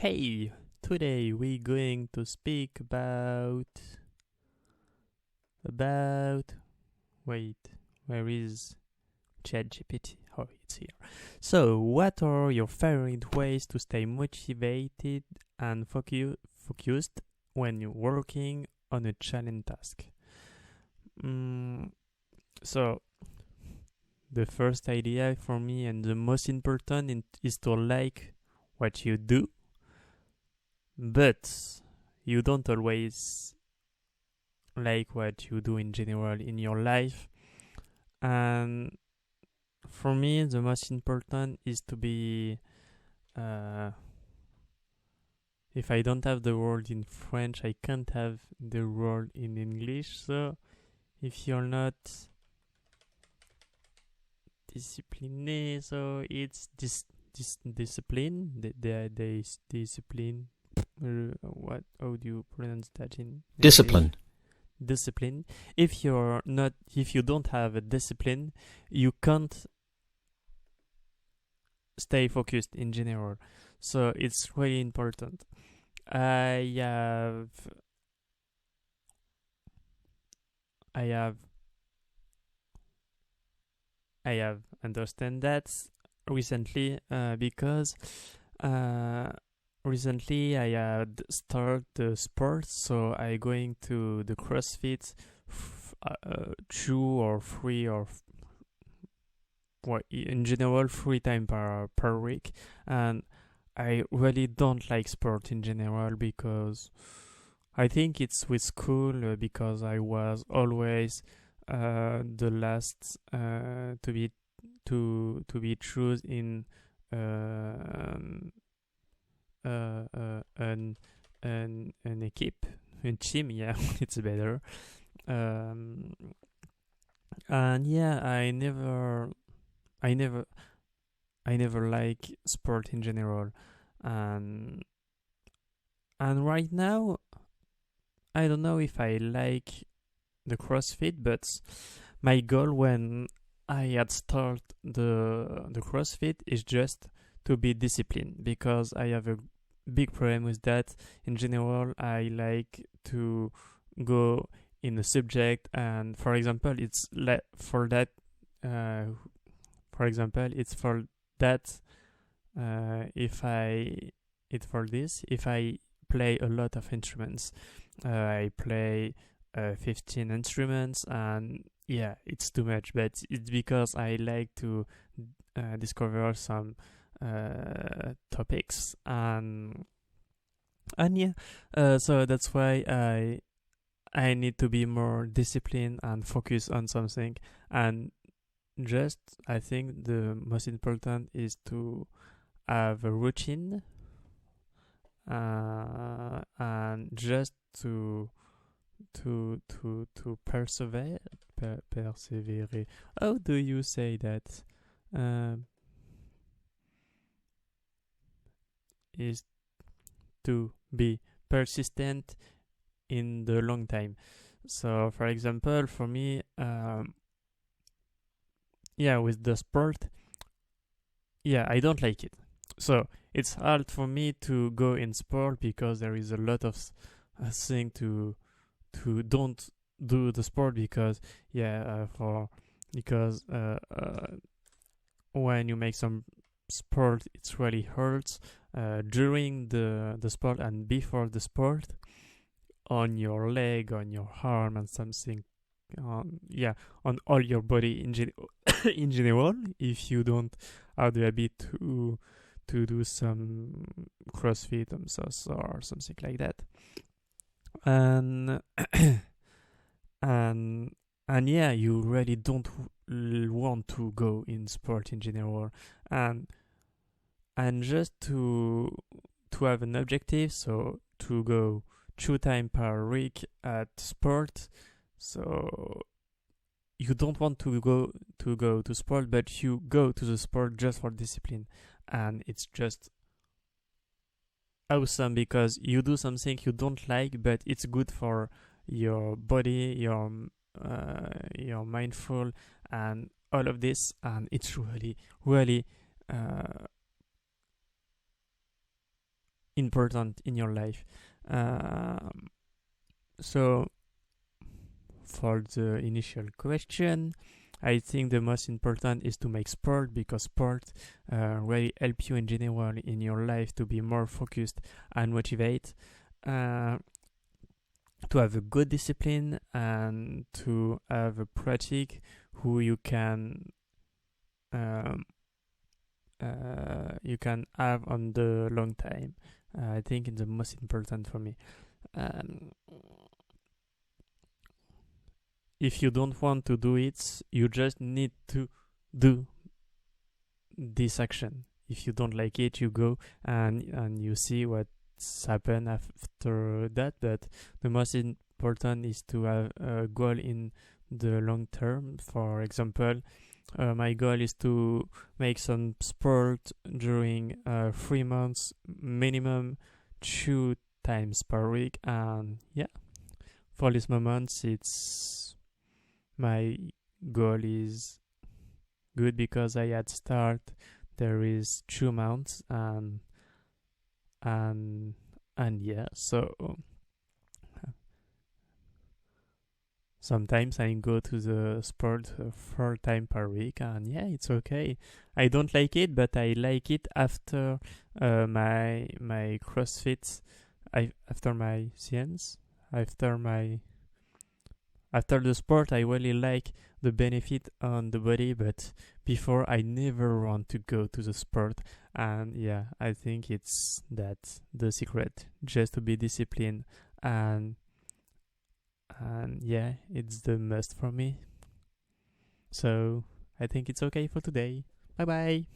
Hey, today we're going to speak about wait, where is ChatGPT? Oh, it's here. So, what are your favorite ways to stay motivated and focused when you're working on a challenge task? Mm, so, the first idea for me and the most important is to like what you do, but you don't always like what you do in general in your life. And for me, the most important is to be. Uh, if I don't have the word in French, I can't have the word in English. So if you're not disciplined, so it's discipline. The discipline. What? How do you pronounce that in English? Discipline. Discipline. If you don't have a discipline, you can't stay focused in general. So it's really important. I have I have I have understand that recently because uh, recently I had started the sport, so I going to the CrossFit 2 or 3 or in general 3 times per week, and I really don't like sport in general because I think it's with school because I was always the last to be chosen in an equipe, a team. Yeah, it's better. Um, and yeah, I never, I never like sport in general, and right now I don't know if I like the CrossFit, but my goal when I had started the CrossFit is just to be disciplined because I have a big problem with that. In general, I like to go in a subject, and for example, for that. For example, it's for that. If I it for this, if I play a lot of instruments, I play 15 instruments, and yeah, it's too much, but it's because I like to discover some topics, and yeah, so that's why I need to be more disciplined and focus on something. And just I think the most important is to have a routine, and just to persevere. How do you say that? Um, is to be persistent in the long time. So, for example, for me, yeah, with the sport, yeah, I don't like it. So it's hard for me to go in sport because there is a lot of thing to don't do the sport because yeah for because when you make some sport it really hurts during the sport and before the sport on your leg, on your arm, and something yeah, on all your body in general if you don't have the habit to do some CrossFit or something like that. And and yeah, you really don't want to go in sport in general, and just to have an objective, so to go 2 times per week at sport. So you don't want to go to sport, but you go to the sport just for discipline, and it's just awesome because you do something you don't like, but it's good for your body, your mindful, and all of this, and it's really, really uh, important in your life. So for the initial question, I think the most important is to make sport, because sport really help you in general in your life to be more focused and motivate, to have a good discipline, and to have a practice who you can have on the long time. I think it's the most important for me. Um, if you don't want to do it, you just need to do this action. If you don't like it, you go and you see what's happened after that. But the most important is to have a goal in the long term. For example, my goal is to make some sport during 3 months, minimum 2 times per week. And yeah, for this moment, it's my goal is good because I had start. There is 2 months, and and yeah. So sometimes I go to the sport 4 times per week, and yeah, it's okay. I don't like it, but I like it after my CrossFit, after my science, after my after the sport. I really like the benefit on the body, but before I never want to go to the sport. And yeah, I think it's that the secret, just to be disciplined. And and yeah, it's the must for me. So I think it's okay for today. Bye bye.